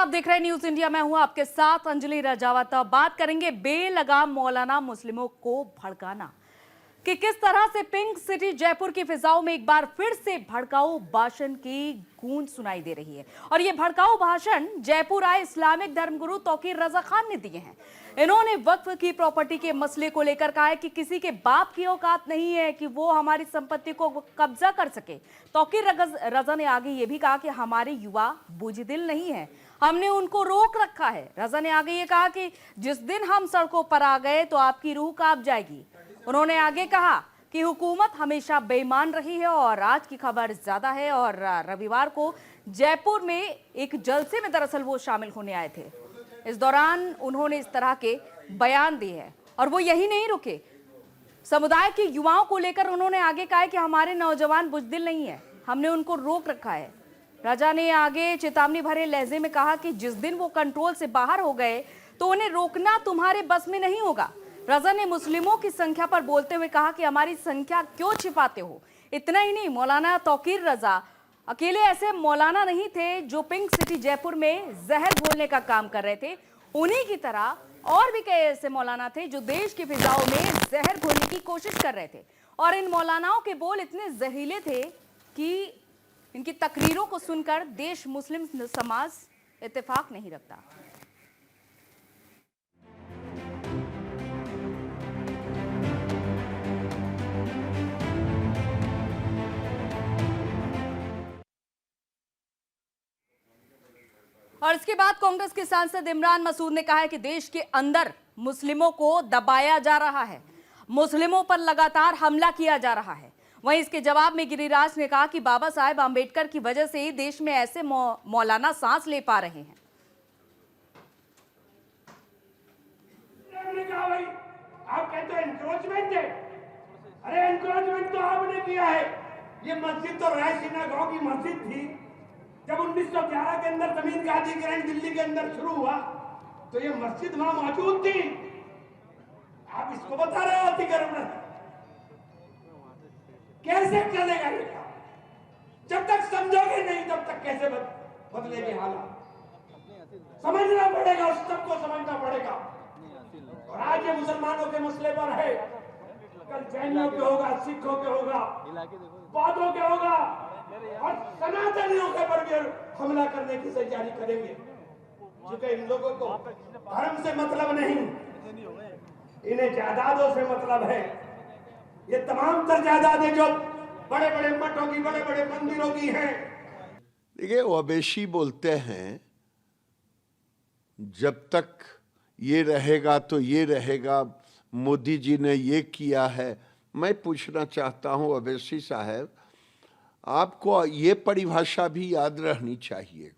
आप देख रहे हैं न्यूज इंडिया। मैं हूं आपके साथ अंजलि राजावत। बात करेंगे बेलगाम मौलाना मुस्लिमों को भड़काना कि किस तरह से पिंक सिटी जयपुर की फिजाओं में एक बार फिर से भड़काऊ भाषण की गूंज सुनाई दे रही है। और ये भड़काऊ भाषण जयपुर आए इस्लामिक धर्मगुरु तौकीर रजा खान ने दिए हैं। इन्होंने वक्फ की प्रॉपर्टी के मसले को लेकर कहा है कि किसी के बाप की औकात नहीं है कि वो हमारी संपत्ति को कब्जा कर सके। तौकीर रजा ने आगे ये भी कहा कि हमारे युवा बुजदिल नहीं है, हमने उनको रोक रखा है। रजा ने आगे ये कहा कि जिस दिन हम सड़कों पर आ गए तो आपकी रूह कांप जाएगी। उन्होंने आगे कहा कि हुकूमत हमेशा बेईमान रही है और आज की खबर ज्यादा है। और रविवार को जयपुर में एक जलसे में दरअसल वो शामिल होने आए थे। इस दौरान उन्होंने इस तरह के बयान दिए हैं और वो यही नहीं रुके। समुदाय के युवाओं को लेकर उन्होंने आगे कहा कि हमारे नौजवान बुजदिल नहीं है, हमने उनको रोक रखा है। राजा ने आगे चेतावनी भरे लहजे में कहा कि जिस दिन वो कंट्रोल से बाहर हो गए तो उन्हें रोकना तुम्हारे बस में नहीं होगा। रजा ने मुस्लिमों की संख्या पर बोलते हुए कहा कि हमारी संख्या क्यों छिपाते हो। इतना ही नहीं, मौलाना तौकीर रजा अकेले ऐसे मौलाना नहीं थे जो पिंक सिटी जयपुर में जहर घोलने का काम कर रहे थे। उन्हीं की तरह और भी कई ऐसे मौलाना थे जो देश की फिजाओं में जहर घोलने की कोशिश कर रहे थे। और इन मौलानाओं के बोल इतने जहरीले थे कि इनकी तकरीरों को सुनकर देश मुस्लिम समाज इत्तेफाक नहीं रखता। और इसके बाद कांग्रेस के सांसद इमरान मसूद ने कहा है कि देश के अंदर मुस्लिमों को दबाया जा रहा है, मुस्लिमों पर लगातार हमला किया जा रहा है। वहीं इसके जवाब में गिरिराज ने कहा कि बाबा साहेब आंबेडकर की वजह से ही देश में ऐसे मौलाना सांस ले पा रहे हैं। भाई, आप कहते हैं एनक्रोचमेंट है। अरे एनक्रोचमेंट तो आपने किया है। ये मस्जिद तो राय सिनागॉग की मस्जिद थी। जब 1911 के अंदर जमीन का अधिग्रहण दिल्ली के अंदर शुरू हुआ तो ये मस्जिद वहां मौजूद थी। आप इसको बता रहे हो अतिक्रमण। कैसे चलेगा ये काम? जब तक समझोगे नहीं तब तक कैसे बदलेंगे हालात? समझना पड़ेगा, उस सबको समझना पड़ेगा। और आज ये मुसलमानों के मसले पर है, कल जैनियों के होगा, सिखों के होगा, बौद्धों के होगा और सनातनियों के पर भी हमला करने की तैयारी करेंगे। क्योंकि इन लोगों को धर्म से मतलब नहीं, इन्हें जायदादों से मतलब है। ये तमाम तर जायदादें जो बड़े बड़े मठों की, बड़े बड़े मंदिरों की हैं। देखिए, ओवैसी बोलते हैं जब तक ये रहेगा तो ये रहेगा, मोदी जी ने ये किया है। मैं पूछना चाहता हूं ओवैसी साहब, आपको ये परिभाषा भी याद रहनी चाहिए,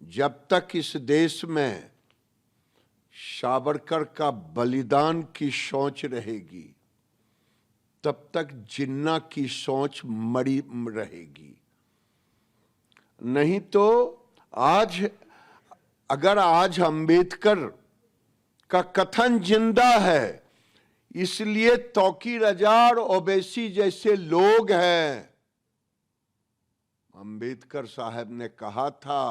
जब तक इस देश में सावरकर का बलिदान की सोच रहेगी तब तक जिन्ना की सोच मरी रहेगी। नहीं तो अगर आज अंबेडकर का कथन जिंदा है, इसलिए तौकीर रजा और ओवैसी जैसे लोग हैं। अंबेडकर साहब ने कहा था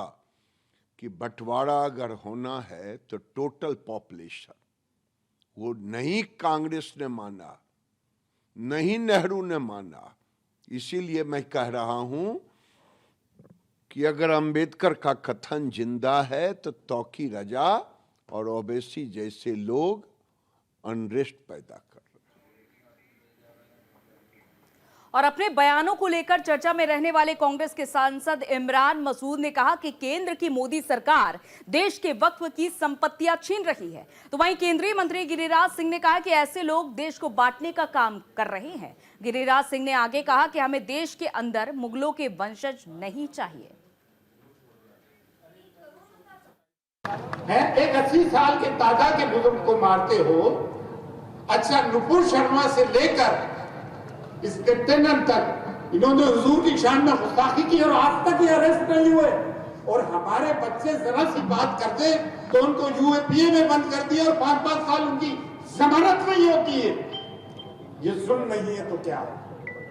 कि बंटवारा अगर होना है तो टोटल पॉपुलेशन, वो नहीं कांग्रेस ने माना, नहीं नेहरू ने माना। इसीलिए मैं कह रहा हूं कि अगर अंबेडकर का कथन जिंदा है तो तौकीर रजा और ओवैसी जैसे लोग अनरेस्ट पैदा कर रहे हैं। और अपने बयानों को लेकर चर्चा में रहने वाले कांग्रेस के सांसद इमरान मसूद ने कहा कि केंद्र की मोदी सरकार देश के वक्फ की संपत्तियां छीन रही है। तो वहीं केंद्रीय मंत्री गिरिराज सिंह ने कहा कि ऐसे लोग देश को बांटने का काम कर रहे हैं। गिरिराज सिंह ने आगे कहा कि हमें देश के अंदर मुगलों के वंशज नहीं चाहिए। एक 80 साल के दादा के बुजुर्ग को मारते हो। अच्छा, नुपुर शर्मा से लेकर इस लेफ्टिनेंट तक इन्होंने हुजूर की शान में गुस्ताखी की और आज तक ये अरेस्ट नहीं हुए। और हमारे बच्चे जरा सी बात करते तो उनको यूएपीए में बंद कर दिया और 5-5 साल उनकी जमानत नहीं होती है। ये जुल्म नहीं है तो क्या है?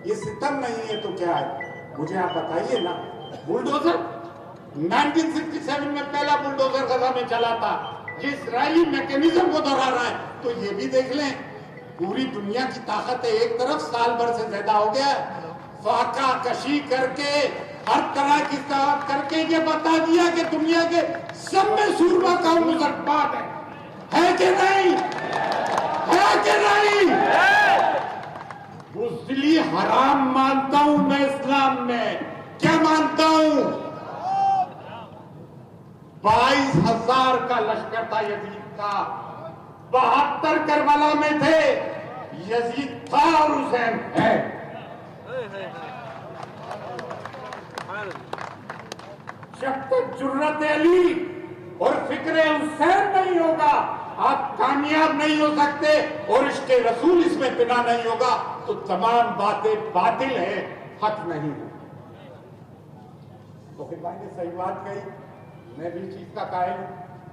ये सितम नहीं है तो क्या है? मुझे आप बताइए ना। बुलडोजर 1967 में पहला बुलडोजर गजा में चला था। ये इसराइली मैकेनिज्म को दोहरा रहा है। तो ये भी देख लें, पूरी दुनिया की ताकत है एक तरफ, साल भर से ज्यादा हो गया, फाका कशी करके हर तरह की ताकत करके ये बता दिया कि दुनिया के सब में सूरमा कौन मुसलमान है कि नहीं? है कि नहीं? बुज़दिली हराम मानता हूं मैं इस्लाम में। क्या मानता हूं? 22,000 का लश्कर था यजीद का, 72 करबला में थे। यजीद था और हुसैन है। जब तक जुर्रत अली और फिक्र हुसैन नहीं होगा, आप कामयाब नहीं हो सकते, और इसके रसूल इसमें बिना नहीं होगा तो तमाम बातें बातिल है, हक नहीं है। तो फिर भाई ने सही बात कही, मैं भी चीज का कायल हूं।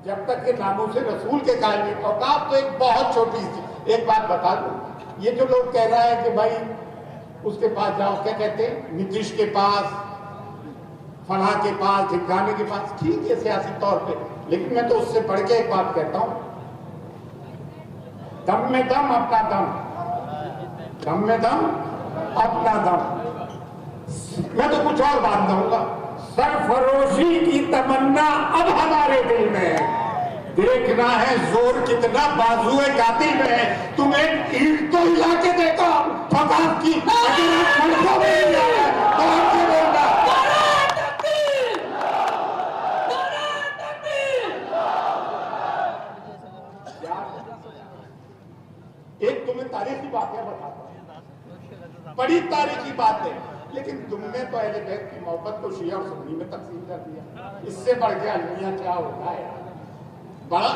जब तक के नामों से रसूल के कायल नहीं होगा। आप तो एक बहुत छोटी सी एक बात बता दो, ये जो लोग कह रहा है कि भाई उसके पास जाओ, क्या कहते हैं, नीतीश के पास, फलाह के पास, ठिकाने के पास, ठीक है सियासी तौर पे, लेकिन मैं तो उससे बढ़ के एक बात कहता हूं, दम में दम अपना दम, दम में दम अपना दम। मैं तो कुछ और बात कहूंगा, सरफरोशी की तमन्ना अब हमारे दिल में है। देखना है जोर कितना बाजुए कातिल में है। तुम एक ईंट तो हिला के देखो फसाद की, अगर आप सड़कों में नहीं आ रहे तो आपसे बोलना एक तुम्हें तारीखी बातें बताता हूं, बड़ी तारीखी बात है, लेकिन तुमने तो अहले बैत की मोहब्बत को शिया और सुन्नी में तकसीम कर दिया। इससे बढ़ के अलमिया क्या होता है यार, बड़ा।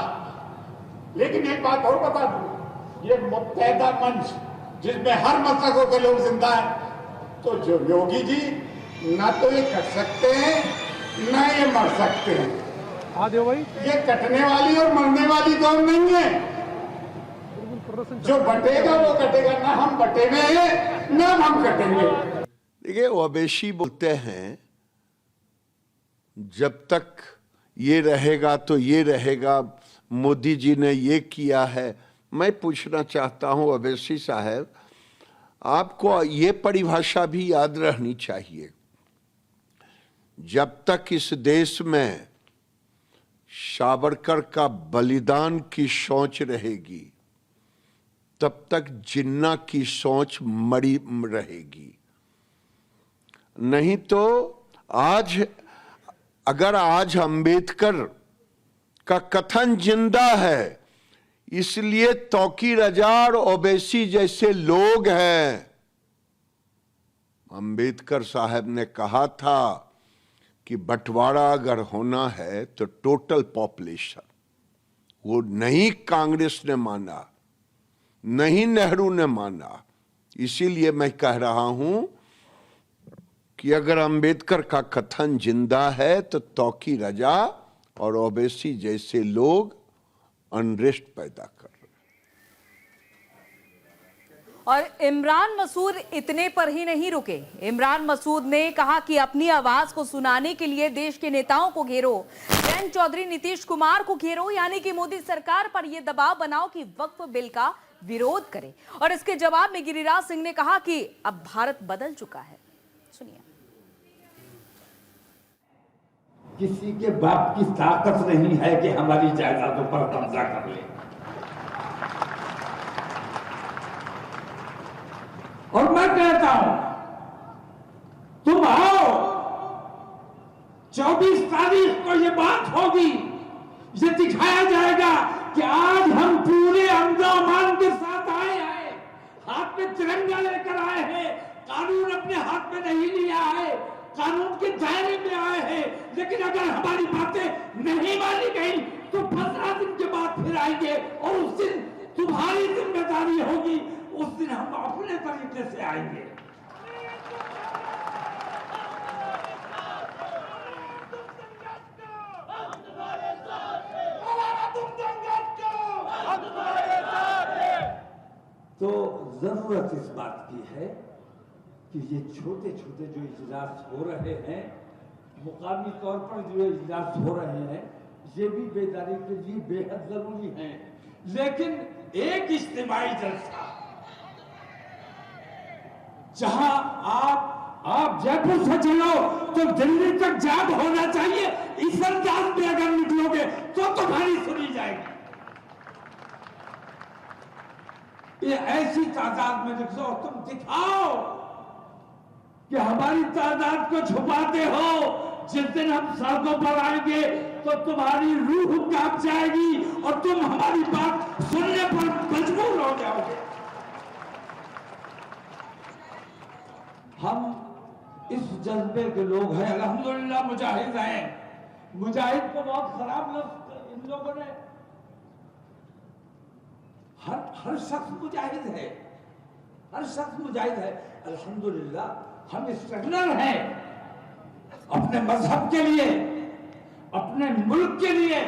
लेकिन एक बात और बता दूं, ये मुत्तहदा मंच जिसमें हर मसलकों के लोग जिंदा हैं, तो जो योगी जी ना तो ये कट सकते हैं ना ये मर सकते हैं। ये कटने वाली और मरने वाली कौन नहीं है। जो बटेगा वो कटेगा, ना हम बटेंगे ना हम कटेंगे। देखिए, ओवैसी बोलते हैं जब तक ये रहेगा तो ये रहेगा, मोदी जी ने ये किया है। मैं पूछना चाहता हूं ओवैसी साहब, आपको ये परिभाषा भी याद रहनी चाहिए, जब तक इस देश में सावरकर का बलिदान की सोच रहेगी तब तक जिन्ना की सोच मरी रहेगी। नहीं तो आज अगर आज अंबेडकर का कथन जिंदा है, इसलिए तौकीर रजा और ओवैसी जैसे लोग हैं। अंबेडकर साहब ने कहा था कि बंटवारा अगर होना है तो टोटल पॉपुलेशन, वो नहीं कांग्रेस ने माना, नहीं नेहरू ने माना। इसीलिए मैं कह रहा हूं कि अगर अंबेडकर का कथन जिंदा है तो तौकीर रजा और ओवैसी जैसे लोग अनरेस्ट पैदा कर रहे हैं। और इमरान मसूद इतने पर ही नहीं रुके। इमरान मसूद ने कहा कि अपनी आवाज को सुनाने के लिए देश के नेताओं को घेरो, जयंत चौधरी, नीतीश कुमार को घेरो, यानी कि मोदी सरकार पर यह दबाव बनाओ कि वक्फ बिल का विरोध करे। और इसके जवाब में गिरिराज सिंह ने कहा कि अब भारत बदल चुका है। सुनिए। किसी के बाप की ताकत नहीं है कि हमारी जायदादों पर कब्जा कर ले। और मैं कहता हूं, तुम आओ, 24 तारीख को ये बात होगी, ये दिखाया जाएगा कि आज हम पूरे अंदामान के साथ आए हैं, हाथ में तिरंगा लेकर आए हैं, कानून अपने हाथ में नहीं लिया है, कानून के दायरे में आए हैं। लेकिन अगर हमारी बातें नहीं मानी गई तो 15 दिन के बाद फिर आएंगे, और उस दिन तुम्हारी जिम्मेदारी होगी, उस दिन हम अपने तरीके से आएंगे। तो जरूरत इस बात की है कि ये छोटे छोटे जो इजलास हो रहे हैं, मुकामी तौर पर जो इजलास हो रहे हैं ये भी बेदारी के लिए बेहद जरूरी है, लेकिन एक इज्तिमाई जलसा जहां आप जयपुर से चलो तो दिल्ली तक जाम होना चाहिए, इस अंदाज में अगर निकलोगे तो तुम्हारी सुनी जाएगी। ये ऐसी तादाद में निकलो, तुम दिखाओ कि हमारी तादाद को छुपाते हो। जिस दिन हम सड़कों पर आएंगे तो तुम्हारी रूह कांप जाएगी और तुम हमारी बात सुनने पर मजबूर हो जाओगे। हम इस जज्बे के लोग हैं, अल्हम्दुलिल्लाह मुजाहिद हैं। मुजाहिद को बहुत खराब लफ्ज इन लोगों ने, हर शख्स मुजाहिद है, हर शख्स मुजाहिद है। अल्हम्दुलिल्लाह हम स्ट्रगलर हैं, अपने मजहब के लिए, अपने मुल्क के लिए,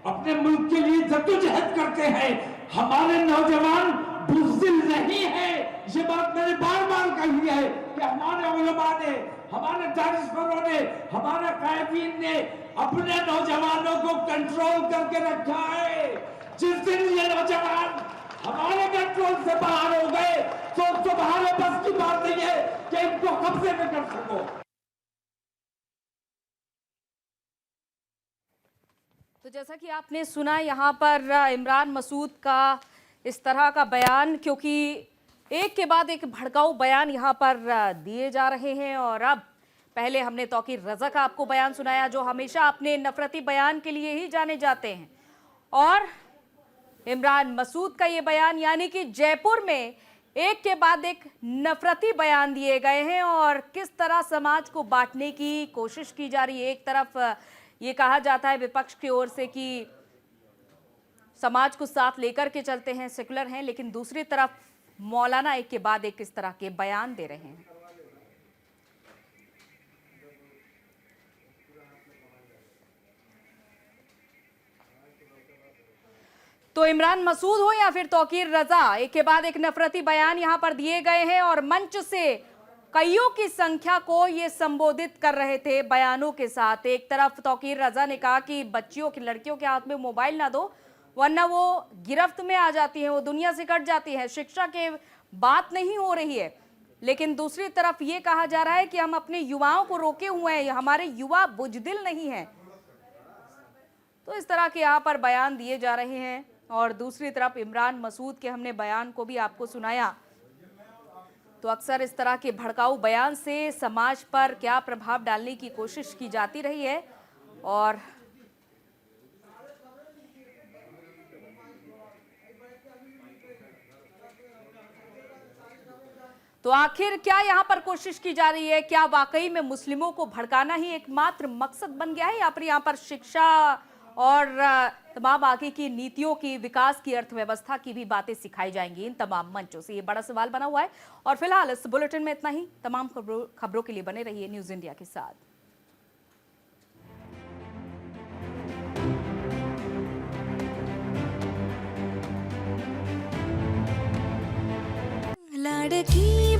अपने मुल्क के लिए जद्दोजहद करते हैं। हमारे नौजवान बुज़दिल नहीं है, ये बात मैंने बार बार कही है कि हमारे उलमा ने, हमारे दानिशवरों ने, हमारे कायदीन ने अपने नौजवानों को कंट्रोल करके रखा है। जिस दिन ये नौजवान हमारे कंट्रोल से बाहर हो गए तो तुम्हारे बस की बात नहीं है कि इनको कब्जे में कर सको। तो जैसा कि आपने सुना यहाँ पर इमरान मसूद का इस तरह का बयान, क्योंकि एक के बाद एक भड़काऊ बयान यहाँ पर दिए जा रहे हैं। और अब पहले हमने तौकीर रजा का आपको बयान सुनाया, जो हमेशा अपने नफरती बयान के लिए ही जाने जाते हैं, और इमरान मसूद का ये बयान, यानी कि जयपुर में एक के बाद एक नफरती बयान दिए गए हैं और किस तरह समाज को बांटने की कोशिश की जा रही है। एक तरफ ये कहा जाता है विपक्ष की ओर से कि समाज को साथ लेकर के चलते हैं, सेकुलर हैं, लेकिन दूसरी तरफ मौलाना एक के बाद एक इस तरह के बयान दे रहे हैं। तो इमरान मसूद हो या फिर तौकीर रजा, एक के बाद एक नफरती बयान यहां पर दिए गए हैं और मंच से कईयों की संख्या को ये संबोधित कर रहे थे बयानों के साथ। एक तरफ तौकीर रजा ने कहा कि बच्चियों की, लड़कियों के हाथ में मोबाइल ना दो वरना वो गिरफ्त में आ जाती हैं, वो दुनिया से कट जाती है, शिक्षा के बात नहीं हो रही है। लेकिन दूसरी तरफ ये कहा जा रहा है कि हम अपने युवाओं को रोके हुए हैं, हमारे युवा बुजदिल नहीं हैं। तो इस तरह के यहाँ पर बयान दिए जा रहे हैं। और दूसरी तरफ इमरान मसूद के हमने बयान को भी आपको सुनाया। तो अक्सर इस तरह के भड़काऊ बयान से समाज पर क्या प्रभाव डालने की कोशिश की जाती रही है। और तो आखिर क्या यहाँ पर कोशिश की जा रही है? क्या वाकई में मुस्लिमों को भड़काना ही एकमात्र मकसद बन गया है, या फिर यहाँ पर शिक्षा और तमाम आगे की नीतियों की, विकास की, अर्थव्यवस्था की भी बातें सिखाई जाएंगी इन तमाम मंचों से? ये बड़ा सवाल बना हुआ है। और फिलहाल इस बुलेटिन में इतना ही। तमाम खबरों के लिए बने रहिए न्यूज़ इंडिया के साथ। लाडकी